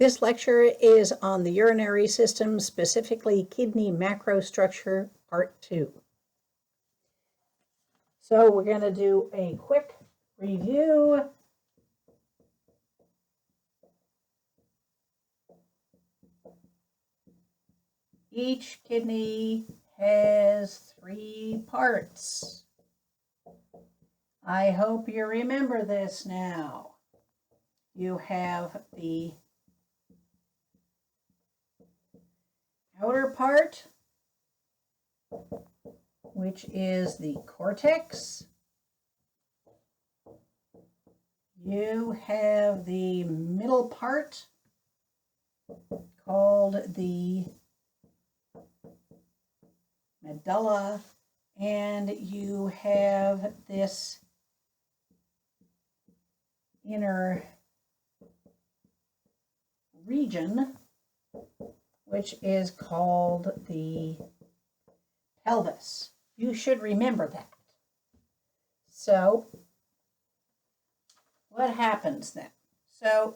This lecture is on the urinary system, specifically kidney macrostructure, part 2. So we're going to do a quick review. Each kidney has 3 parts. I hope you remember this now. You have the outer part, which is the cortex. You have the middle part called the medulla, and you have this inner region, which is called the pelvis. You should remember that. So, what happens then? So,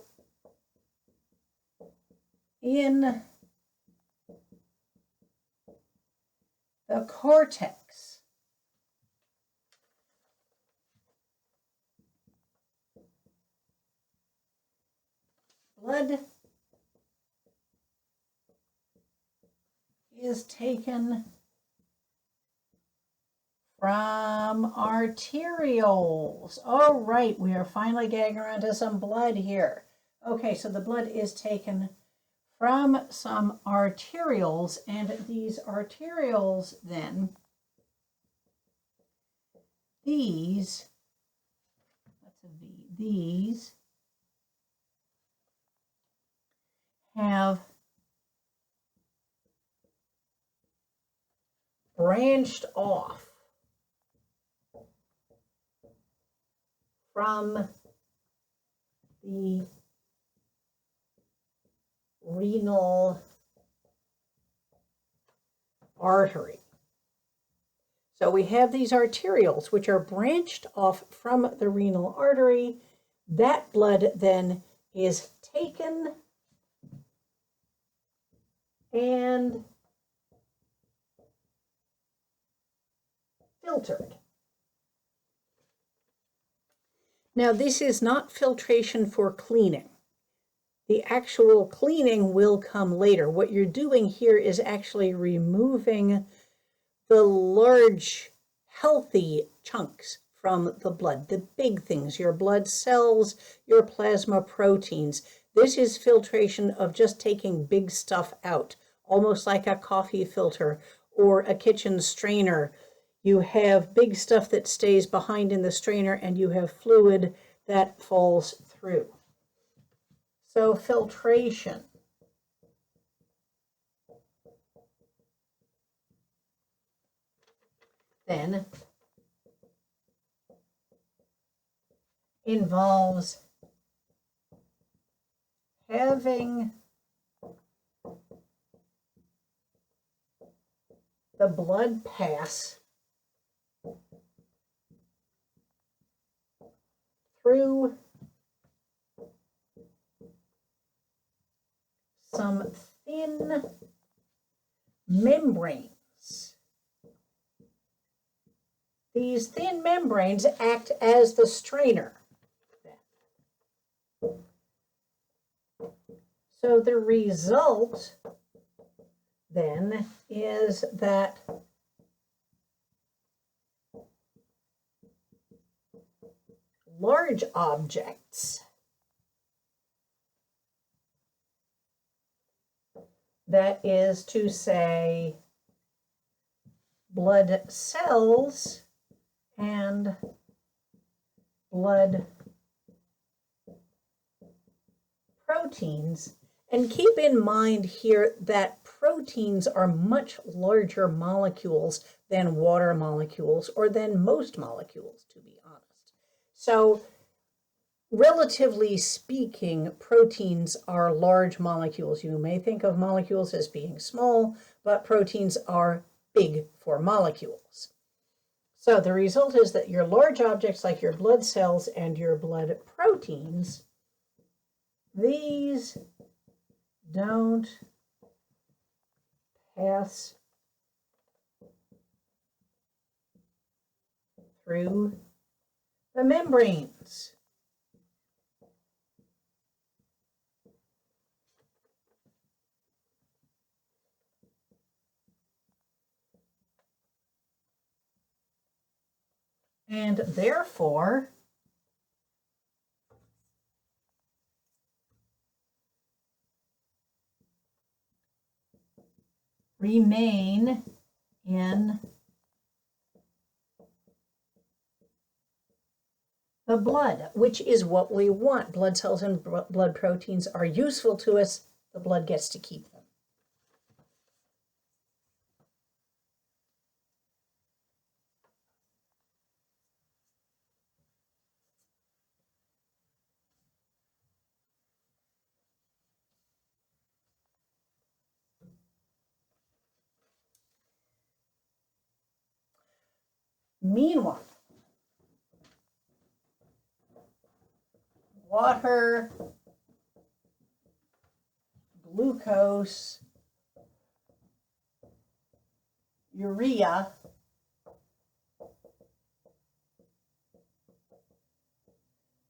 in the cortex, blood is taken from arterioles. All right, we are finally getting around to some blood here. Okay, so the blood is taken from some arterioles, and these arterioles then, these have branched off from the renal artery. So we have these arterioles which are branched off from the renal artery. That blood then is taken and filtered. Now, this is not filtration for cleaning. The actual cleaning will come later. What you're doing here is actually removing the large, healthy chunks from the blood, the big things, your blood cells, your plasma proteins. This is filtration of just taking big stuff out, almost like a coffee filter or a kitchen strainer. You have big stuff that stays behind in the strainer, and you have fluid that falls through. So filtration then involves having the blood pass through some thin membranes. These thin membranes act as the strainer. So the result then is that large objects that is to say blood cells and blood proteins. And keep in mind here that proteins are much larger molecules than water molecules, or than most molecules, to be honest. So, relatively speaking, proteins are large molecules. You may think of molecules as being small, but proteins are big for molecules. So the result is that your large objects like your blood cells and your blood proteins, these don't pass through the membranes. And therefore, remain in the blood, which is what we want. Blood cells and blood proteins are useful to us. The blood gets to keep them. Meanwhile, water, glucose, urea,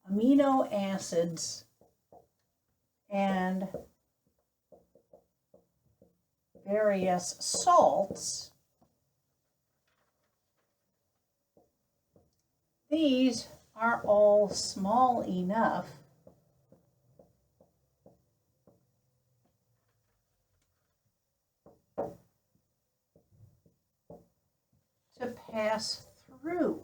amino acids, and various salts, these are all small enough to pass through.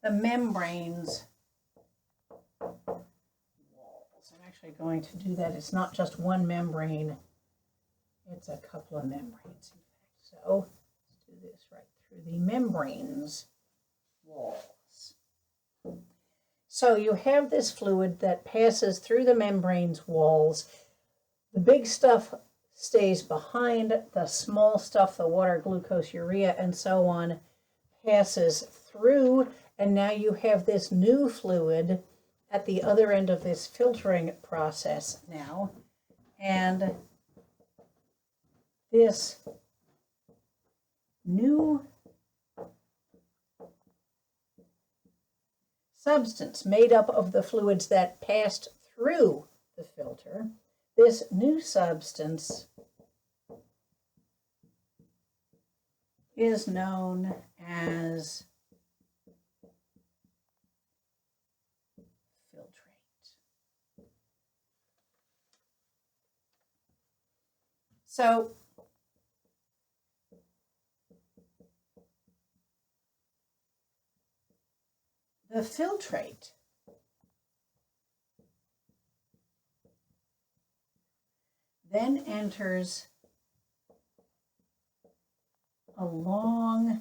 The membranes walls. I'm actually going to do that. It's not just one membrane, it's a couple of membranes, in fact. So let's do this right through the membranes walls. So you have this fluid that passes through the membranes walls. The big stuff stays behind. The small stuff, the water, glucose, urea, and so on, passes through. And now you have this new fluid at the other end of this filtering process now. And this new substance made up of the fluids that passed through the filter, this new substance is known as filtrate. So the filtrate then enters a long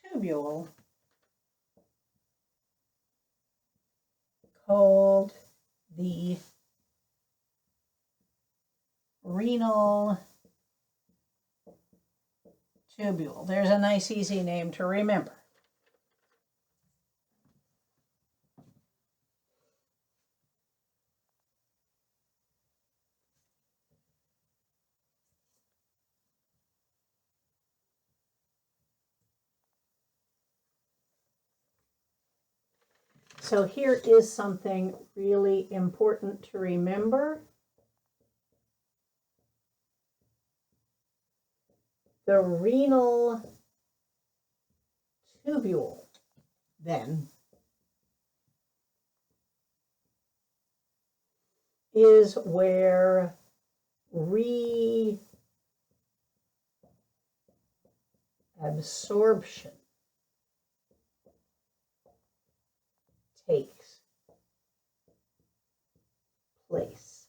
tubule called the renal tubule. There's a nice easy name to remember. So here is something really important to remember. The renal tubule, then, is where reabsorption takes place.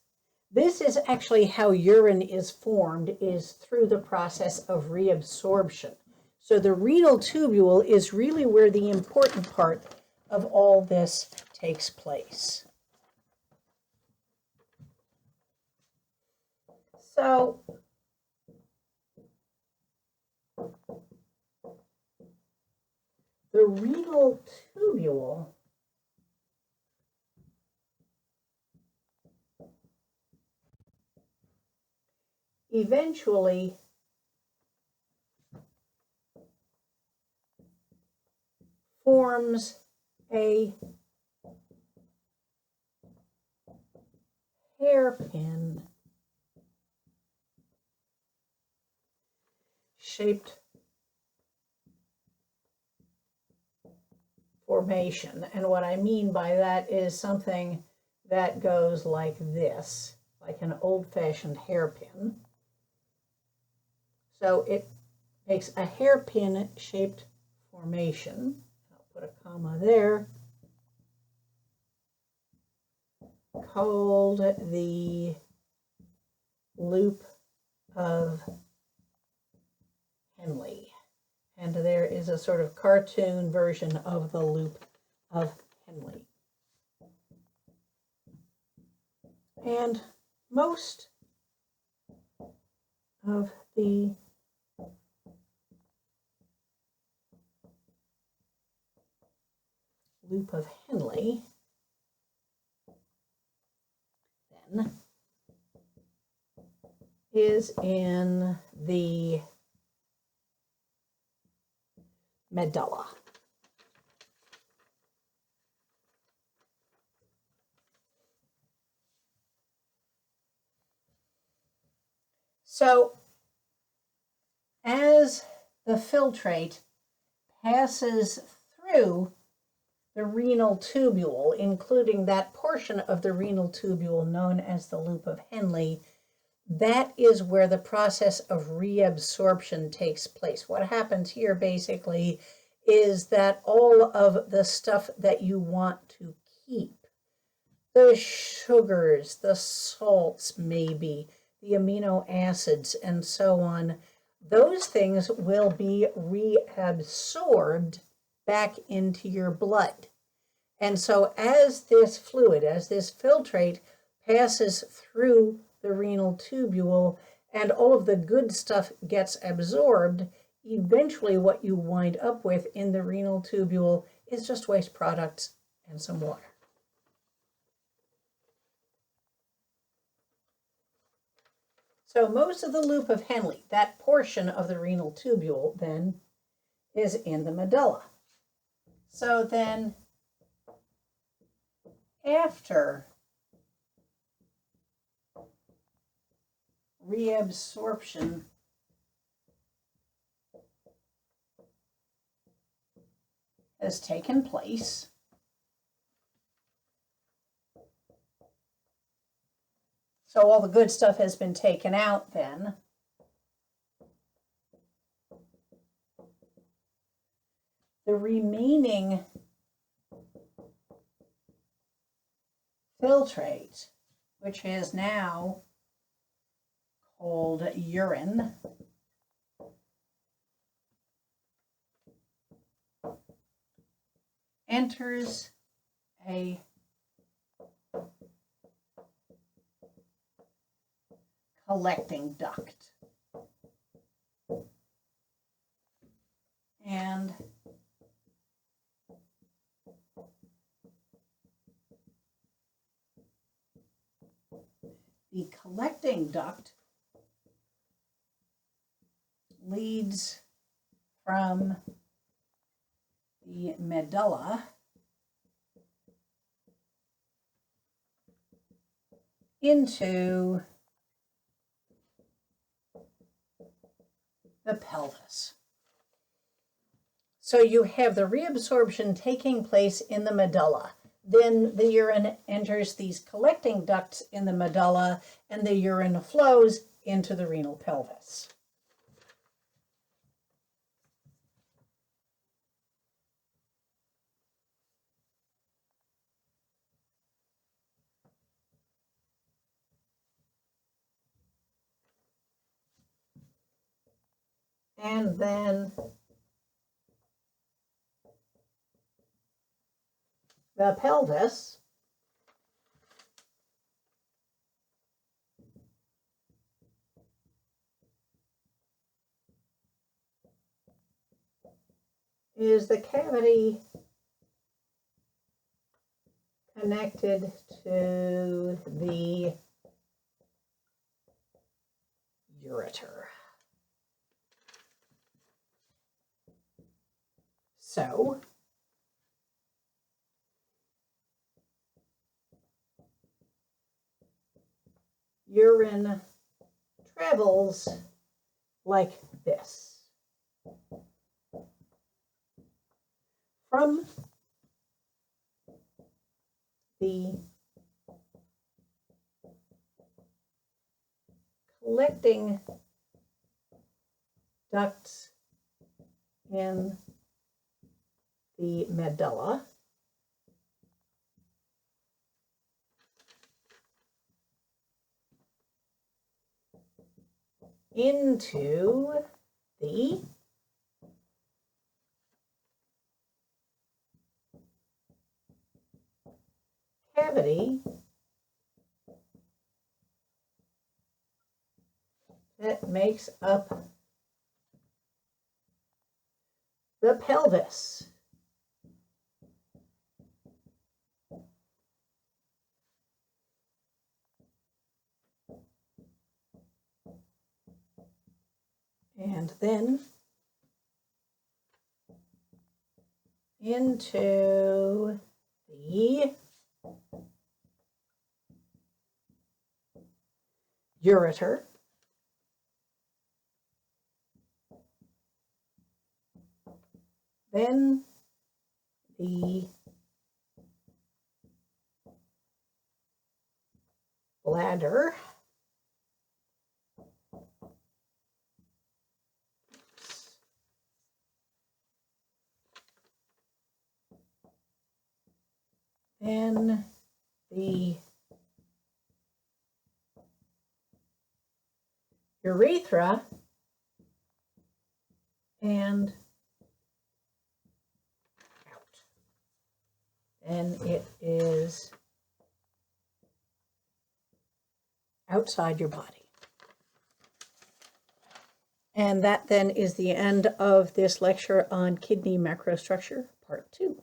This is actually how urine is formed, is through the process of reabsorption. So the renal tubule is really where the important part of all this takes place. So the renal tubule eventually forms a hairpin shaped formation. And what I mean by that is something that goes like this, like an old-fashioned hairpin. So it makes a hairpin shaped formation. I'll put a comma there, called the loop of Henle. And there is a sort of cartoon version of the loop of Henle. And most of the loop of Henle then is in the medulla. So as the filtrate passes through the renal tubule, including that portion of the renal tubule known as the loop of Henle, that is where the process of reabsorption takes place. What happens here basically is that all of the stuff that you want to keep, the sugars, the salts maybe, the amino acids, and so on, those things will be reabsorbed back into your blood. And so as this fluid, as this filtrate passes through the renal tubule and all of the good stuff gets absorbed, eventually what you wind up with in the renal tubule is just waste products and some water. So most of the loop of Henle, that portion of the renal tubule then, is in the medulla. So then after reabsorption has taken place, so all the good stuff has been taken out then, the remaining filtrate, which is now called urine, enters a collecting duct. And the collecting duct leads from the medulla into the pelvis. So you have the reabsorption taking place in the medulla. Then the urine enters these collecting ducts in the medulla, and the urine flows into the renal pelvis. And then the pelvis is the cavity connected to the ureter. So urine travels like this from the collecting ducts in the medulla into the cavity that makes up the pelvis. And then into the ureter, then the bladder, then the urethra, and out. And it is outside your body. And that then is the end of this lecture on kidney macrostructure, part 2.